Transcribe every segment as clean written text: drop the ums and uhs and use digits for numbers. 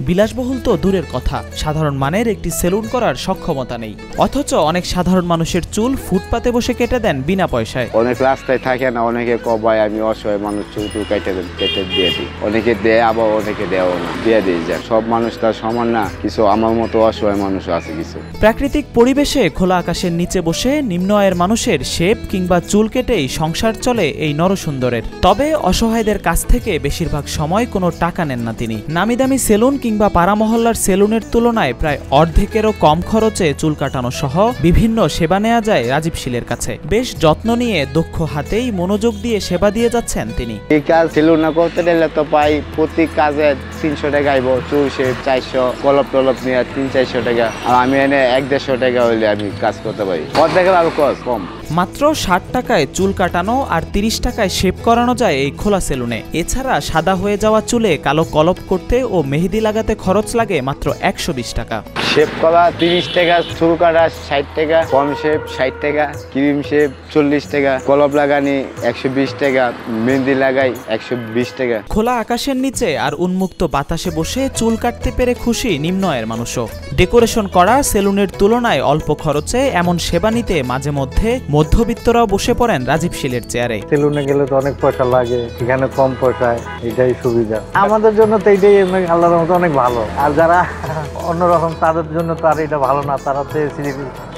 বিলাসবহুল তো দূরের কথা, সাধারণ মানের একটি সেলুন করার সক্ষমতা নেই, অথচ অনেক সাধারণ মানুষের চুল ফুটপাতে বসে কেটে দেন বিনা পয়সায়। অনেক রাস্তায় থাকে না, অনেকে কবাই আমি অসহায় মানুষ, চুল কেটে দিয়ে দিই। অনেকে দেয়, আবার অনেকে দেও না, দিয়ে দিই যায়। সব মানুষ তার সমান না, কিছু আমার মতো অসহায় মানুষ আছে কিছু। প্রাকৃতিক পরিবেশে খোলা আকাশের নিচে বসে নিম্ন আয়ের মানুষের শেপ কিংবা চুল কেটেই সংসার চলে এই নরসুন্দরের। তবে অসহায়দের কাছ থেকে বেশিরভাগ সময় কোনো টাকা নেন না তিনি। নামি দামি সেলুন কিংবা পাড়া মহল্লার সেলুনের তুলনায় প্রায় অর্ধেকেরও কম খরচে চুল কাটানো সহ বিভিন্ন সেবা নেওয়া যায় রাজীব শীলের কাছে। বেশ যত্ন নিয়ে দক্ষ হাতেই মনোযোগ দিয়ে সেবা দিয়ে যাচ্ছেন তিনি। এই কাজ সেলুনে করতে গেলে তো পাই প্রতি কাজে 300 টাকা আইব, চুল শেপ 400, কলপ টলপ নিয়ে 300-400 টাকা। আর আমি এনে 100-150 টাকা হইলে আমি কাজ করতে পারি। অর্ধেকের আরো কম। মাত্র 60 টাকায় চুল কাটানো আর 30 টাকায় শেপ করানো যায় এই খোলা সেলুনে। এছাড়া সাদা হয়ে যাওয়া চুলে কালো কলপ করতে ও মেহেদি লাগাতে খরচ লাগে মাত্র 120 টাকা। শেপ করা 30 টাকা, চুল কাটা 60 টাকা, কম শেপ 60 টাকা, ক্রিম শেপ 40 টাকা, কলপ লাগানি 120 টাকা, মেহেদি লাগাই 120 টাকা। খোলা আকাশের নিচে আর উন্মুক্ত বাতাসে বসে চুল কাটতে পেরে খুশি নিম্ন আয়ের মানুষও। ডেকোরেশন করা সেলুনের তুলনায় অল্প খরচে এমন সেবা নিতে মাঝে মধ্যে মধ্যবিত্তরাও বসে পড়েন রাজীব শীলের চেয়ারে। সেলুনে গেলে তো অনেক পয়সা লাগে, এখানে কম পয়সায়, এটাই সুবিধা আমাদের জন্য। তো এইটাই আল্লাহর মতো অনেক ভালো। আর যারা অন্যরকম তাদের জন্য তো আর এটা ভালো না, তারা তো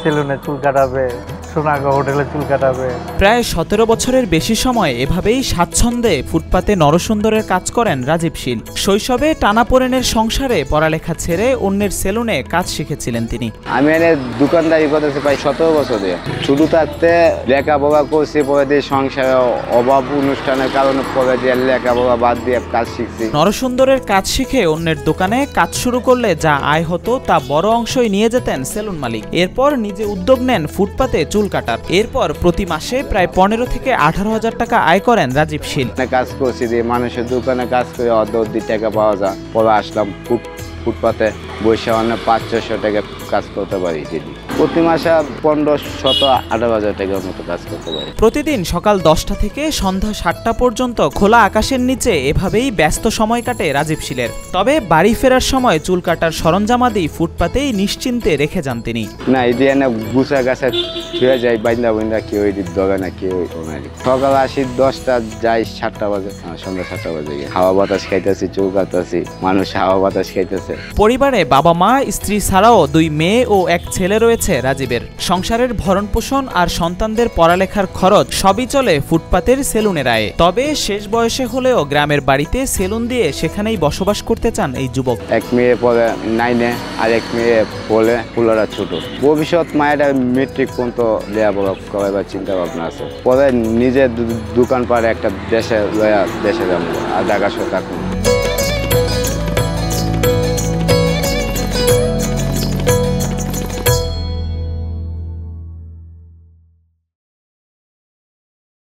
সেলুনে চুল কাটাবে, সোনাগা হোটেলে চুল কাটাবে। প্রায় 17 বছরের বেশি সময় এভাবেই স্বাচ্ছন্দ্যে ফুটপাতে নরসুন্দরের কাজ করেন রাজীব শীল। শৈশবে টানাপোড়েনের সংসারে পড়ালেখা ছেড়ে অন্যের সেলুনে কাজ শিখেছিলেন তিনি। আমি এনে দোকানদারি করতেছি প্রায় 17 বছর দিয়ে। শুরু থাকতে লেখাপড়া করছি, পরে দিয়ে সংসারে অভাব অনুষ্ঠানের কারণে পরে দিয়ে লেখাপড়া বাদ দিয়ে কাজ শিখছি। নরসুন্দরের কাজ শিখে অন্যের দোকানে কাজ শুরু করলে যা আয় হতো তা বড় অংশই নিয়ে যেতেন সেলুন মালিক। এরপর নিজে উদ্যোগ নেন ফুটপাতে চুল কাটার। এরপর প্রতি মাসে প্রায় 15 থেকে 18 হাজার টাকা আয় করেন রাজীব শীল। কাজ করছি দিয়ে মানুষের দোকানে কাজ করে অর্ধ টাকা পাওয়া যায়। পরে আসলাম ফুটপাতে বসে 500-600 টাকা কাজ করতে পারি। প্রতি মাসে 15-18 হাজার টাকার মতো কাজ করতে পারি। প্রতিদিন সকাল 10টা থেকে সন্ধ্যা 7টা পর্যন্ত খোলা আকাশের নিচে এভাবেই ব্যস্ত সময় কাটে রাজীব শীলের। তবে বাড়ি ফেরার সময় চুল কাটার সরঞ্জামাদি ফুটপাতেই নিশ্চিন্তে রেখে যান তিনি। না এই দিয়ে না গুছা গাছা ছুঁয়ে যায়, বাইন্দা কেউ এদিক দোগে না, কেউ সকাল আসি 10টা, যাই 7টা বাজে, সন্ধ্যা 7টা বাজে গিয়ে হাওয়া বাতাস খাইতেছি, চুল কাটতেছি, মানুষ হাওয়া বাতাস খাইতেছে। পরিবারে বাবা মা, স্ত্রী ছাড়াও 2 মেয়ে ও 1 ছেলে রয়েছে রাজীবের। সংসারের ভরণ পোষণ আর সন্তানদের পড়ালেখার খরচ সবই চলে ফুটপাতের সেলুনের আয়ে। তবে শেষ বয়সে হলেও গ্রামের বাড়িতে সেলুন দিয়ে সেখানেই বসবাস করতে চান এই যুবক। এক মেয়ে পরে 9-এ আর এক মেয়ে পড়ে পুলারা ছোট। ভবিষ্যৎ মায়েরা মেট্রিক পর্যন্ত লেখাপড়া করাবার চিন্তা ভাবনা আছে। পরে নিজের দোকান পাড়ে একটা দেশে যাবো আর ঢাকা শহর থাকুন।